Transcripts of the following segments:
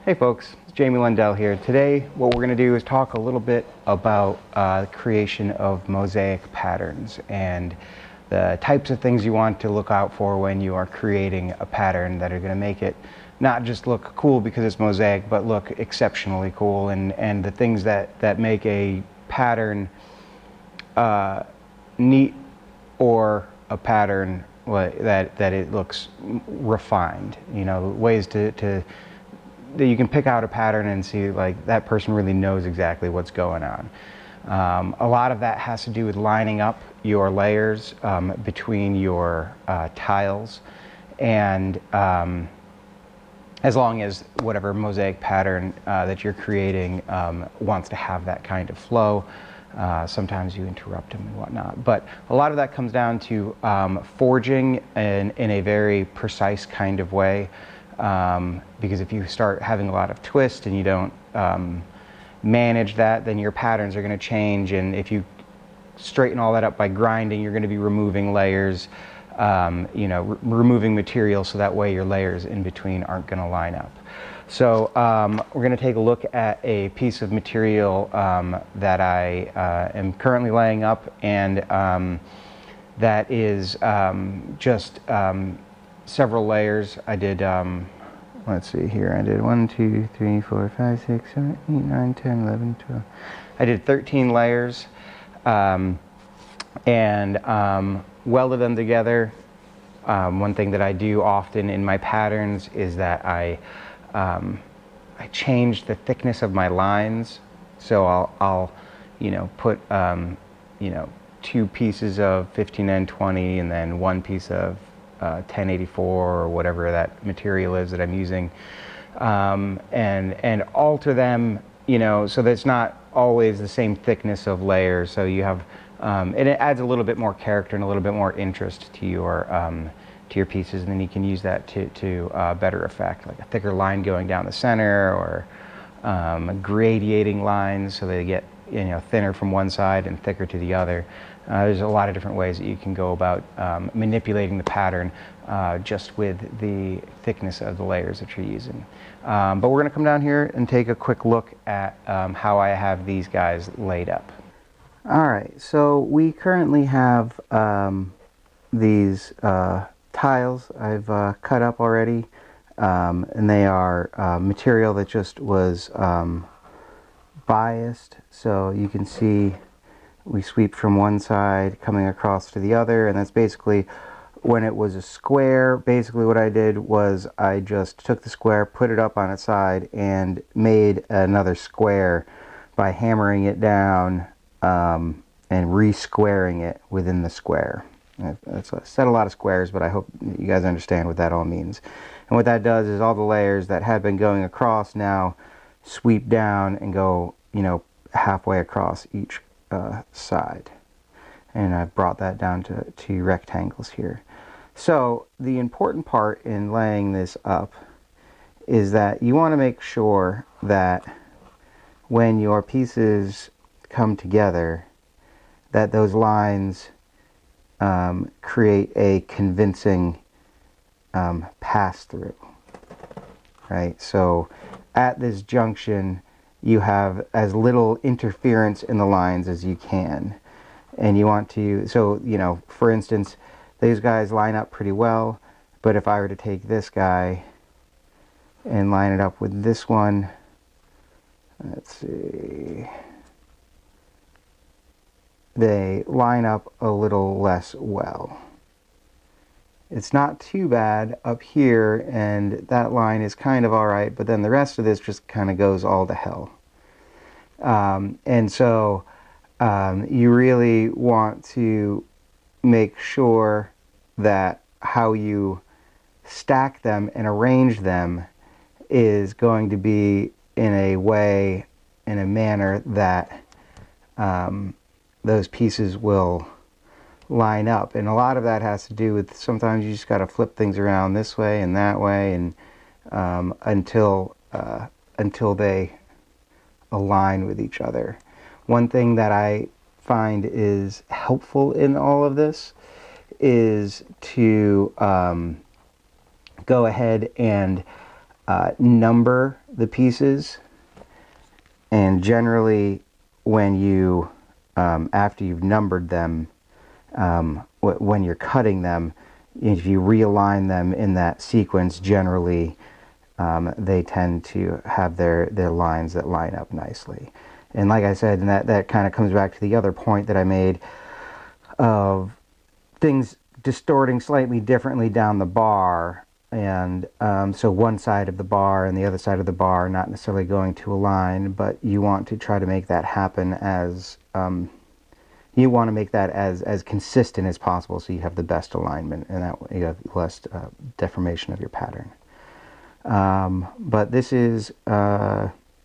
Hey folks, it's Jamie Lundell here. Today what we're going to do is talk a little bit about the creation of mosaic patterns and the types of things you want to look out for when you are creating a pattern that are going to make it not just look cool because it's mosaic, but look exceptionally cool, and the things that make a pattern neat, or a pattern that it looks refined. You know, ways that you can pick out a pattern and see like that person really knows exactly what's going on. A lot of that has to do with lining up your layers between your tiles, and as long as whatever mosaic pattern that you're creating wants to have that kind of flow. Sometimes you interrupt them and whatnot, but a lot of that comes down to forging in a very precise kind of way. Because if you start having a lot of twist and you don't manage that, then your patterns are going to change, and if you straighten all that up by grinding, you're going to be removing layers, you know, removing material, so that way your layers in between aren't going to line up. So we're going to take a look at a piece of material that I am currently laying up, and that is just several layers. I did, let's see here, I did 1, 2, 3, 4, 5, 6, 7, 8, 9, 10, 11, 12. I did 13 layers and welded them together. One thing that I do often in my patterns is that I change the thickness of my lines. So I'll you know, put you know, 2 pieces of 15N20 and then 1 piece of 1084 or whatever that material is that I'm using, and alter them, you know, so that it's not always the same thickness of layers. So you have, and it adds a little bit more character and a little bit more interest to your pieces, and then you can use that to better effect, like a thicker line going down the center, or gradiating lines so they get, you know, thinner from one side and thicker to the other. There's a lot of different ways that you can go about manipulating the pattern just with the thickness of the layers that you're using. But we're going to come down here and take a quick look at how I have these guys laid up. Alright, so we currently have these tiles I've cut up already, and they are material that just was biased, so you can see we sweep from one side coming across to the other, and that's basically when it was a square. Basically what I did was I just took the square, put it up on its side, and made another square by hammering it down and re-squaring it within the square. I said a lot of squares, but I hope you guys understand what that all means. And what that does is all the layers that had been going across now sweep down and go, you know, halfway across each side. And I've brought that down to rectangles here. So the important part in laying this up is that you want to make sure that when your pieces come together, that those lines create a convincing pass-through, right? So at this junction, you have as little interference in the lines as you can, and you want to, so, you know, for instance, these guys line up pretty well, but if I were to take this guy and line it up with this one, let's see, they line up a little less well. It's not too bad up here, and that line is kind of alright, but then the rest of this just kind of goes all to hell. And so you really want to make sure that how you stack them and arrange them is going to be in a way, in a manner that those pieces will line up. And a lot of that has to do with, sometimes you just got to flip things around this way and that way, and until they align with each other. One thing that I find is helpful in all of this is to go ahead and number the pieces, and generally when you after you've numbered them, when you're cutting them, if you realign them in that sequence, generally they tend to have their lines that line up nicely. And like I said, and that kind of comes back to the other point that I made of things distorting slightly differently down the bar, and so one side of the bar and the other side of the bar are not necessarily going to align, but you want to try to make that happen as you want to make that as consistent as possible, so you have the best alignment, and that you have less deformation of your pattern. But this is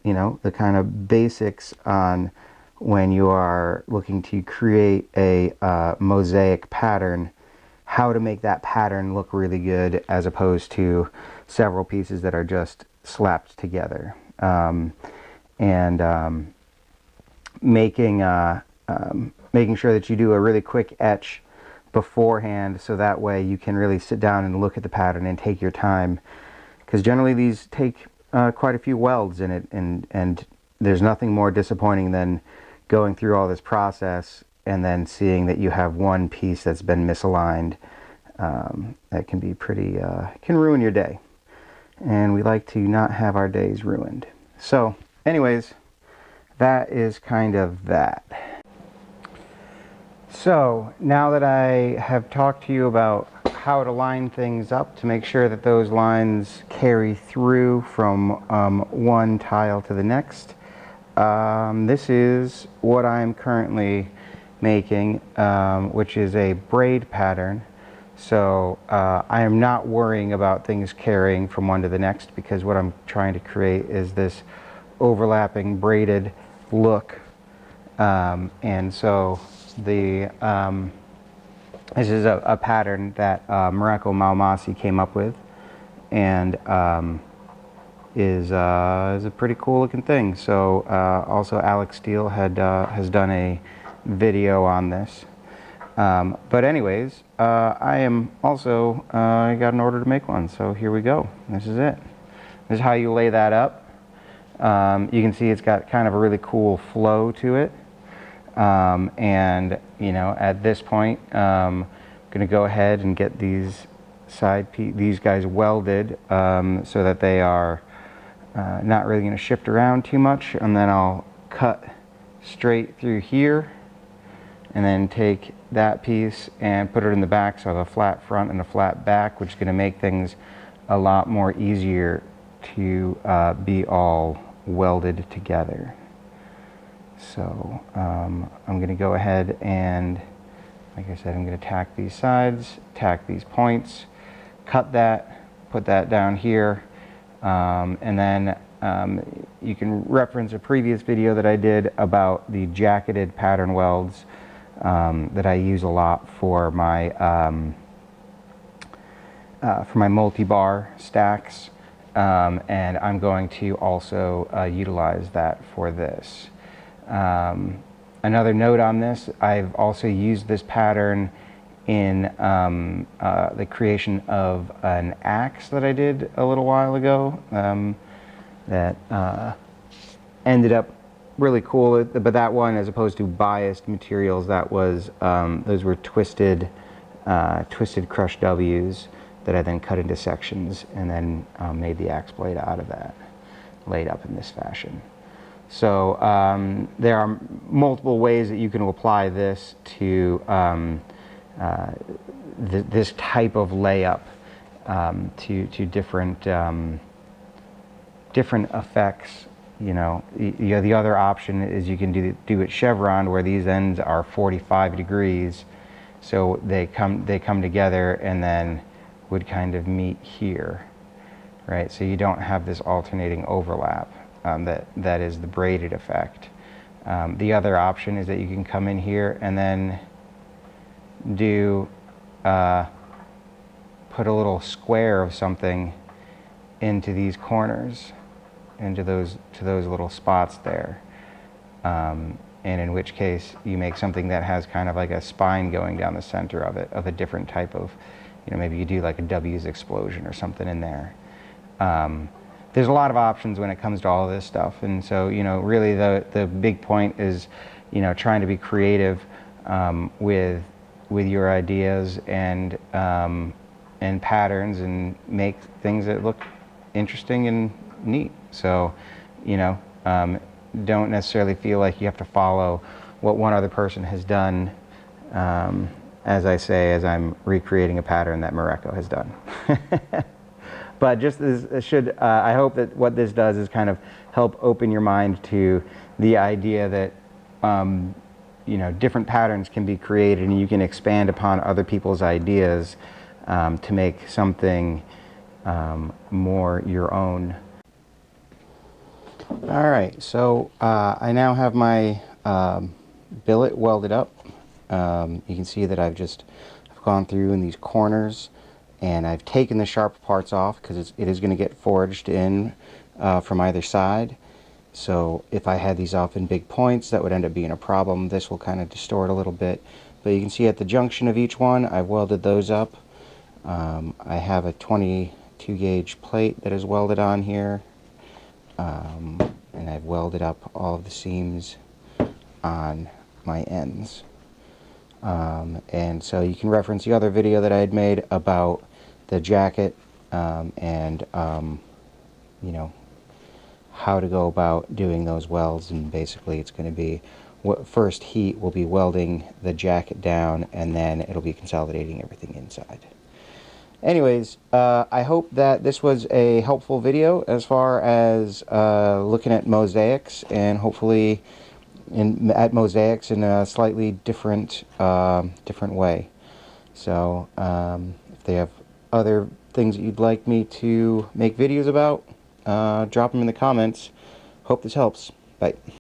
you know, the kind of basics on when you are looking to create a mosaic pattern, how to make that pattern look really good as opposed to several pieces that are just slapped together. Making sure that you do a really quick etch beforehand, so that way you can really sit down and look at the pattern and take your time, because generally these take quite a few welds in it, and there's nothing more disappointing than going through all this process and then seeing that you have one piece that's been misaligned. That can be pretty, can ruin your day, and we like to not have our days ruined. So anyways, that is kind of that. So now that I have talked to you about how to line things up to make sure that those lines carry through from one tile to the next, this is what I'm currently making, which is a braid pattern. So I am not worrying about things carrying from one to the next, because what I'm trying to create is this overlapping braided look. And so this is a pattern that Mareko Malmasi came up with, and is a pretty cool looking thing. So also Alex Steele has done a video on this. But anyways, I am also I got an order to make one, so here we go. This is it. This is how you lay that up. You can see it's got kind of a really cool flow to it. And you know, at this point, I'm going to go ahead and get these these guys welded, so that they are not really going to shift around too much, and then I'll cut straight through here, and then take that piece and put it in the back, so I have a flat front and a flat back, which is going to make things a lot more easier to be all welded together. So I'm going to go ahead and, like I said, I'm going to tack these sides, tack these points, cut that, put that down here, and then you can reference a previous video that I did about the jacketed pattern welds that I use a lot for my multi-bar stacks, and I'm going to also utilize that for this. Another note on this, I've also used this pattern in the creation of an axe that I did a little while ago, that ended up really cool. But that one, as opposed to biased materials, that was those were twisted crushed W's that I then cut into sections, and then made the axe blade out of that, laid up in this fashion. So there are multiple ways that you can apply this to this type of layup, to different different effects. You know, the other option is you can do it chevron, where these ends are 45 degrees, so they come together and then would kind of meet here, right? So you don't have this alternating overlap. That is the braided effect. The other option is that you can come in here and then do put a little square of something into these corners, into those little spots there, and in which case you make something that has kind of like a spine going down the center of it, of a different type of, you know, maybe you do like a W's explosion or something in there. there's a lot of options when it comes to all of this stuff. And so, you know, really the big point is, you know, trying to be creative with your ideas and patterns, and make things that look interesting and neat. So, you know, don't necessarily feel like you have to follow what one other person has done, as I say, as I'm recreating a pattern that Morocco has done. But just this should, I hope that what this does is kind of help open your mind to the idea that, you know, different patterns can be created, and you can expand upon other people's ideas to make something more your own. All right, so I now have my billet welded up. You can see that I've gone through in these corners, and I've taken the sharp parts off because it is going to get forged in from either side. So if I had these off in big points, that would end up being a problem. This will kind of distort a little bit. But you can see at the junction of each one, I've welded those up. I have a 22 gauge plate that is welded on here. And I've welded up all of the seams on my ends. And so you can reference the other video that I had made about the jacket, and you know, how to go about doing those welds. And basically it's going to be, first heat will be welding the jacket down, and then it'll be consolidating everything inside. Anyways, I hope that this was a helpful video as far as looking at mosaics, and hopefully at mosaics in a slightly different way. So if they have other things that you'd like me to make videos about, drop them in the comments. Hope this helps. Bye.